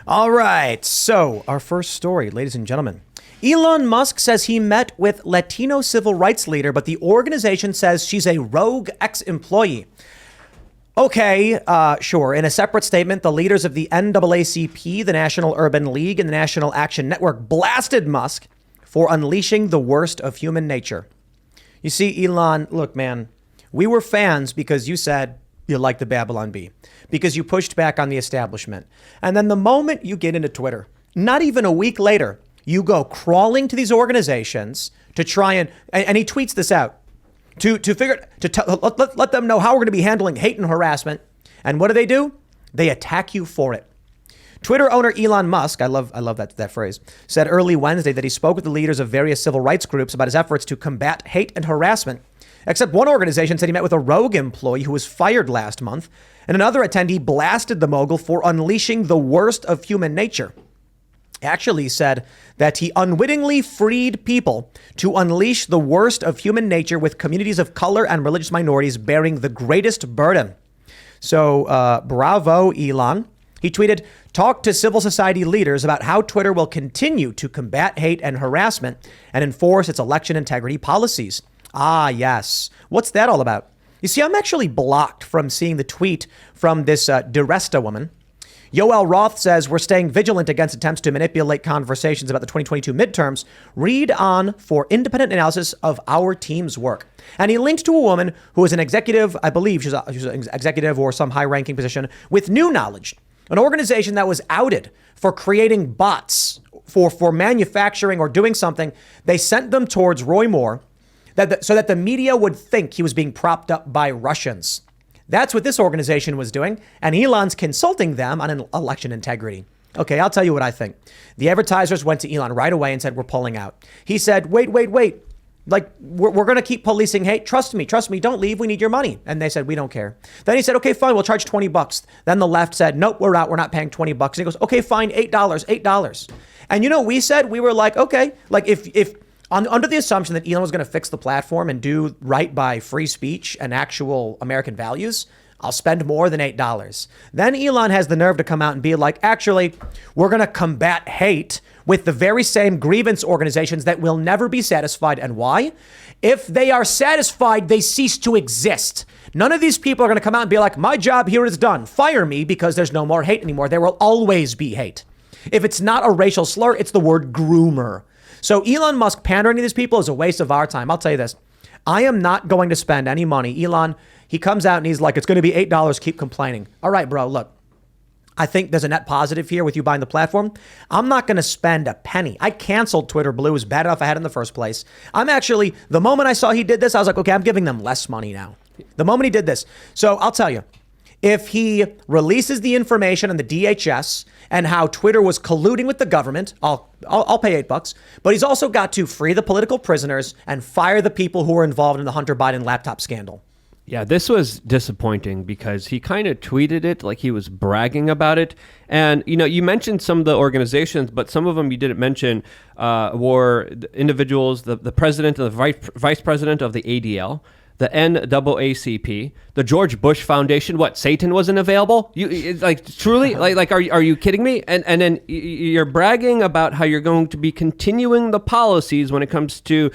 All right. So our first story, ladies and gentlemen. Elon Musk says he met with Latino civil rights leader, but the organization says she's a rogue ex-employee. Okay, sure. In a separate statement, the leaders of the NAACP, the National Urban League, and the National Action Network blasted Musk for unleashing the worst of human nature. You see, Elon, look, man, we were fans because you said you like the Babylon Bee, because you pushed back on the establishment. And then the moment you get into Twitter, not even a week later, you go crawling to these organizations to try and he tweets this out to let them know how we're going to be handling hate and harassment. And what do? They attack you for it. Twitter owner Elon Musk, I love that phrase, said early Wednesday that he spoke with the leaders of various civil rights groups about his efforts to combat hate and harassment. Except one organization said he met with a rogue employee who was fired last month, and another attendee blasted the mogul for unleashing the worst of human nature. Actually said that he unwittingly freed people to unleash the worst of human nature, with communities of color and religious minorities bearing the greatest burden. So bravo, Elon. He tweeted, talk to civil society leaders about how Twitter will continue to combat hate and harassment and enforce its election integrity policies. Ah, yes. What's that all about? You see, I'm actually blocked from seeing the tweet from this DeResta woman. Yoel Roth says we're staying vigilant against attempts to manipulate conversations about the 2022 midterms. Read on for independent analysis of our team's work. And he linked to a woman who is an executive, I believe she's an executive or some high-ranking position with New Knowledge, an organization that was outed for creating bots for manufacturing or doing something. They sent them towards Roy Moore so that the media would think he was being propped up by Russians. That's what this organization was doing, and Elon's consulting them on an election integrity. Okay, I'll tell you what I think. The advertisers went to Elon right away and said, we're pulling out. He said, wait. Like, we're going to keep policing hate. Trust me. Don't leave. We need your money. And they said, we don't care. Then he said, okay, fine. We'll charge $20. Then the left said, nope, we're out. We're not paying $20. And he goes, okay, fine. $8. And you know, we said, we were like, okay, like if under the assumption that Elon was going to fix the platform and do right by free speech and actual American values, I'll spend more than $8. Then Elon has the nerve to come out and be like, actually, we're going to combat hate with the very same grievance organizations that will never be satisfied. And why? If they are satisfied, they cease to exist. None of these people are going to come out and be like, my job here is done. Fire me because there's no more hate anymore. There will always be hate. If it's not a racial slur, it's the word groomer. So Elon Musk pandering to these people is a waste of our time. I'll tell you this. I am not going to spend any money. Elon, he comes out and he's like, it's going to be $8. Keep complaining. All right, bro, look, I think there's a net positive here with you buying the platform. I'm not going to spend a penny. I canceled Twitter Blue. It was bad enough I had it in the first place. The moment I saw he did this, I was like, okay, I'm giving them less money now. The moment he did this. So I'll tell you, if he releases the information on the DHS and how Twitter was colluding with the government, I'll pay $8. But he's also got to free the political prisoners and fire the people who were involved in the Hunter Biden laptop scandal. Yeah, this was disappointing because he kind of tweeted it like he was bragging about it. And, you know, you mentioned some of the organizations, but some of them you didn't mention were the individuals, the president and the vice president of the ADL, the NAACP, the George Bush Foundation. What, Satan wasn't available? You like truly like are you kidding me? And then you're bragging about how you're going to be continuing the policies when it comes to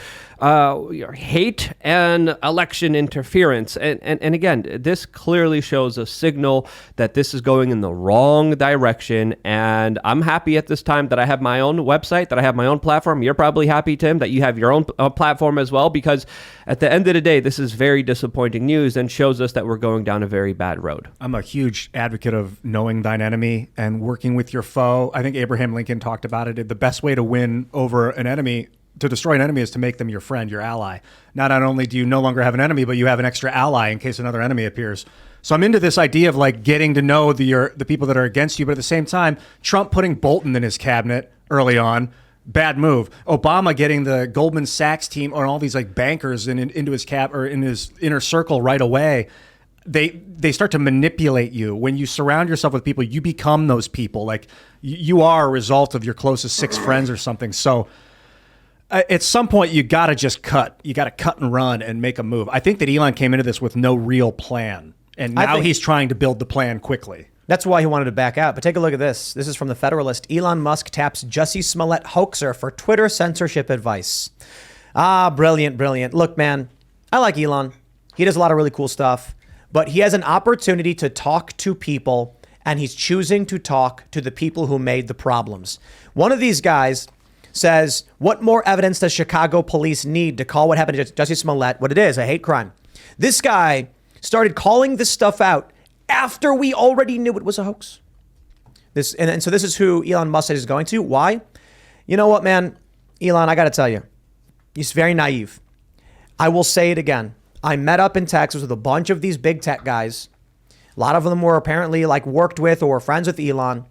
hate and election interference. And again, this clearly shows a signal that this is going in the wrong direction. And I'm happy at this time that I have my own website, that I have my own platform. You're probably happy, Tim, that you have your own platform as well, because at the end of the day, this is very disappointing news and shows us that we're going down a very bad road. I'm a huge advocate of knowing thine enemy and working with your foe. I think Abraham Lincoln talked about it. The best way to win over an enemy, to destroy an enemy, is to make them your friend, your ally. Not only do you no longer have an enemy, but you have an extra ally in case another enemy appears. So I'm into this idea of like getting to know the people that are against you, but at the same time, Trump putting Bolton in his cabinet early on, bad move. Obama getting the Goldman Sachs team or all these like bankers into his in his inner circle right away. They start to manipulate you. When you surround yourself with people, you become those people. Like you are a result of your closest 6 friends or something. So at some point, you got to just cut. You got to cut and run and make a move. I think that Elon came into this with no real plan. And now he's trying to build the plan quickly. That's why he wanted to back out. But take a look at this. This is from the Federalist. Elon Musk taps Jussie Smollett hoaxer for Twitter censorship advice. Brilliant. Look, man, I like Elon. He does a lot of really cool stuff, but he has an opportunity to talk to people, and he's choosing to talk to the people who made the problems. One of these guys says, what more evidence does Chicago police need to call what happened to Jussie Smollett what it is, a hate crime? This guy started calling this stuff out after we already knew it was a hoax. And so this is who Elon Musk is going to. Why? You know what, man? Elon, I got to tell you, he's very naive. I will say it again. I met up in Texas with a bunch of these big tech guys. A lot of them were apparently like worked with or friends with Elon.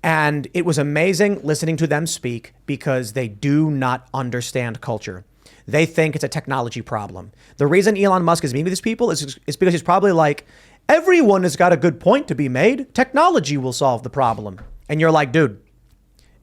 And it was amazing listening to them speak because they do not understand culture. They think it's a technology problem. The reason Elon Musk is meeting with these people is because he's probably like, everyone has got a good point to be made. Technology will solve the problem. And you're like, dude,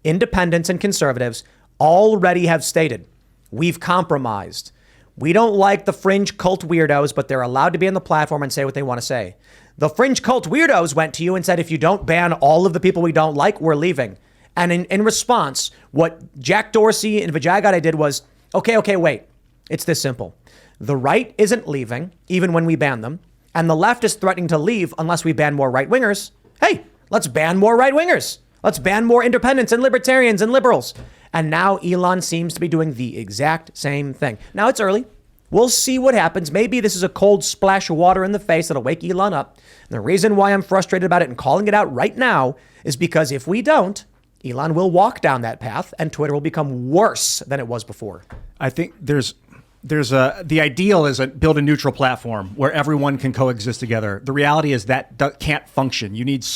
independents and conservatives already have stated, we've compromised. We don't like the fringe cult weirdos, but they're allowed to be on the platform and say what they want to say. The fringe cult weirdos went to you and said, if you don't ban all of the people we don't like, we're leaving. And in response, what Jack Dorsey and Vijay did was, okay, wait. It's this simple. The right isn't leaving, even when we ban them. And the left is threatening to leave unless we ban more right-wingers. Hey, let's ban more right-wingers. Let's ban more independents and libertarians and liberals. And now Elon seems to be doing the exact same thing. Now it's early. We'll see what happens. Maybe this is a cold splash of water in the face that'll wake Elon up. And the reason why I'm frustrated about it and calling it out right now is because if we don't, Elon will walk down that path and Twitter will become worse than it was before. I think the ideal is build a neutral platform where everyone can coexist together. The reality is that can't function. You need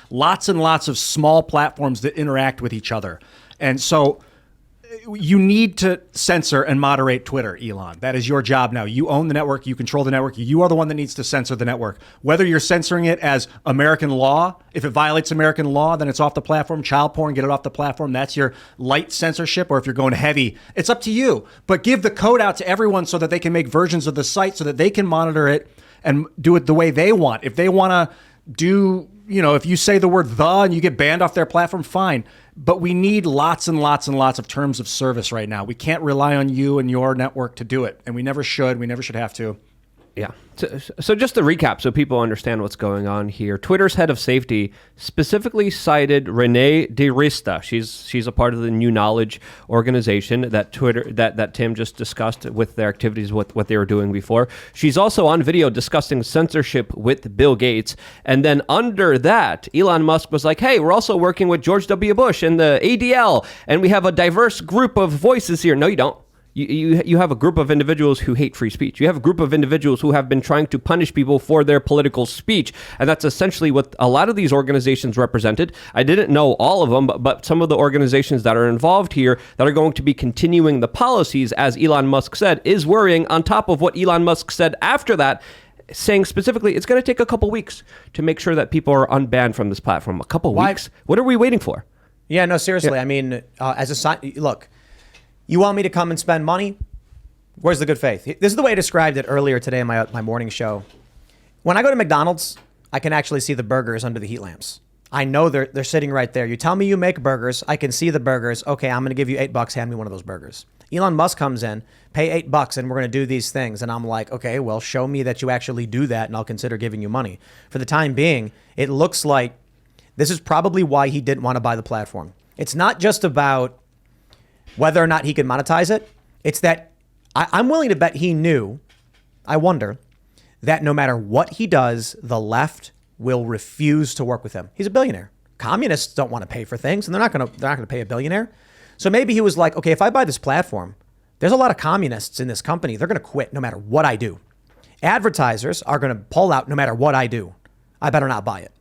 lots and lots of small platforms that interact with each other. And so you need to censor and moderate Twitter, Elon. That is your job now. You own the network. You control the network. You are the one that needs to censor the network. Whether you're censoring it as American law, if it violates American law, then it's off the platform. Child porn, get it off the platform. That's your light censorship. Or if you're going heavy, it's up to you. But give the code out to everyone so that they can make versions of the site so that they can monitor it and do it the way they want. If they want to do, if you say the word "the" and you get banned off their platform, fine. But we need lots and lots and lots of terms of service right now. We can't rely on you and your network to do it. And we never should. We never should have to. Yeah. So just to recap, so people understand what's going on here, Twitter's head of safety specifically cited Renee DiRista. She's a part of the New Knowledge organization that that Tim just discussed with their activities, what they were doing before. She's also on video discussing censorship with Bill Gates. And then under that, Elon Musk was like, hey, we're also working with George W. Bush and the ADL, and we have a diverse group of voices here. No, you don't. You have a group of individuals who hate free speech. You have a group of individuals who have been trying to punish people for their political speech. And that's essentially what a lot of these organizations represented. I didn't know all of them, but some of the organizations that are involved here that are going to be continuing the policies, as Elon Musk said, is worrying, on top of what Elon Musk said after that, saying specifically it's going to take a couple weeks to make sure that people are unbanned from this platform. A couple weeks? What are we waiting for? Yeah, no, seriously. Yeah. I mean, look, you want me to come and spend money? Where's the good faith? This is the way I described it earlier today in my morning show. When I go to McDonald's, I can actually see the burgers under the heat lamps. I know they're sitting right there. You tell me you make burgers, I can see the burgers. Okay, I'm going to give you $8. Hand me one of those burgers. Elon Musk comes in, pay $8, and we're going to do these things. And I'm like, okay, well, show me that you actually do that, and I'll consider giving you money. For the time being, it looks like this is probably why he didn't want to buy the platform. It's not just about whether or not he could monetize it. It's that I'm willing to bet he knew, I wonder, that no matter what he does, the left will refuse to work with him. He's a billionaire. Communists don't want to pay for things, and they're not going to pay a billionaire. So maybe he was like, okay, if I buy this platform, there's a lot of communists in this company. They're going to quit no matter what I do. Advertisers are going to pull out no matter what I do. I better not buy it.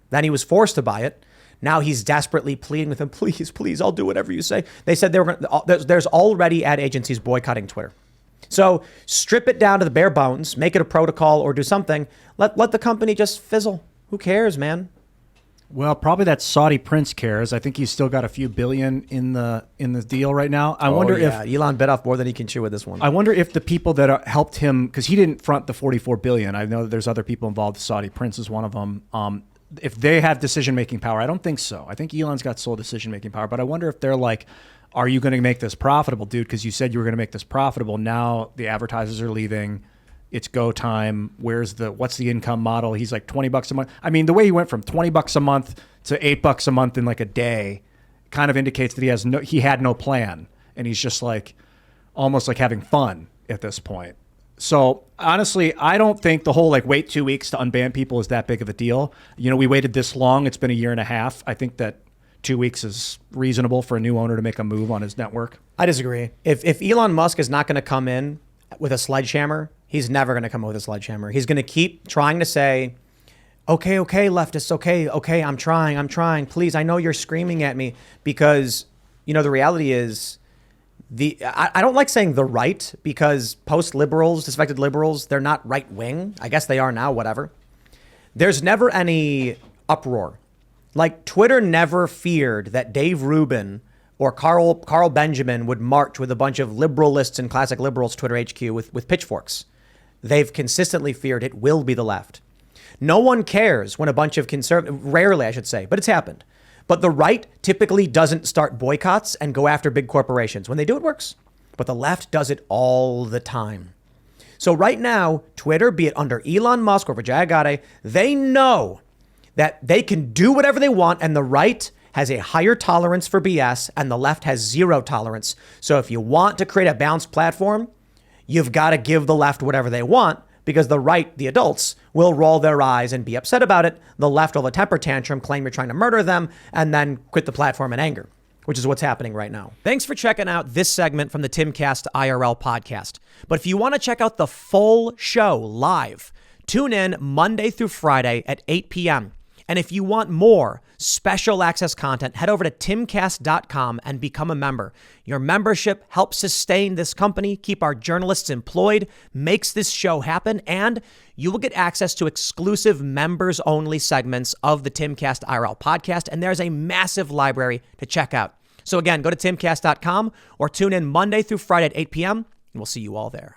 Then he was forced to buy it. Now he's desperately pleading with them, please, I'll do whatever you say. They said there's already ad agencies boycotting Twitter. So strip it down to the bare bones, make it a protocol or do something. Let the company just fizzle. Who cares, man? Well, probably that Saudi prince cares. I think he's still got a few billion in the deal right now. I wonder if Elon bit off more than he can chew with this one. I wonder if the people that helped him, because he didn't front the $44 billion. I know that there's other people involved. The Saudi prince is one of them. if they have decision-making power. I don't think so. I think Elon's got sole decision-making power, but I wonder if they're like, are you going to make this profitable, dude? Because you said you were going to make this profitable. Now the advertisers are leaving. It's go time. What's the income model? He's like $20 a month. I mean, the way he went from $20 a month to $8 a month in like a day kind of indicates that he had no plan. And he's just like almost like having fun at this point. So honestly, I don't think the whole like wait 2 weeks to unban people is that big of a deal. We waited this long. It's been a year and a half. I think that 2 weeks is reasonable for a new owner to make a move on his network. I disagree. If Elon Musk is not going to come in with a sledgehammer, he's never going to come with a sledgehammer. He's going to keep trying to say, okay, leftists, okay, I'm trying. Please, I know you're screaming at me, because, the reality is I don't like saying the right, because post-liberals, disaffected liberals, they're not right-wing. I guess they are now, whatever. There's never any uproar. Like, Twitter never feared that Dave Rubin or Carl Benjamin would march with a bunch of liberalists and classic liberals, Twitter HQ, with pitchforks. They've consistently feared it will be the left. No one cares when a bunch of rarely I should say, but it's happened. But the right typically doesn't start boycotts and go after big corporations. When they do, it works. But the left does it all the time. So right now, Twitter, be it under Elon Musk or Vijay Gadde, they know that they can do whatever they want, and the right has a higher tolerance for BS and the left has zero tolerance. So if you want to create a balanced platform, you've got to give the left whatever they want, because the right, the adults, will roll their eyes and be upset about it. The left will have a temper tantrum, claim you're trying to murder them, and then quit the platform in anger, which is what's happening right now. Thanks for checking out this segment from the Timcast IRL podcast. But if you want to check out the full show live, tune in Monday through Friday at 8 p.m. And if you want more special access content, head over to timcast.com and become a member. Your membership helps sustain this company, keep our journalists employed, makes this show happen, and you will get access to exclusive members-only segments of the Timcast IRL podcast, and there's a massive library to check out. So again, go to timcast.com or tune in Monday through Friday at 8 p.m., and we'll see you all there.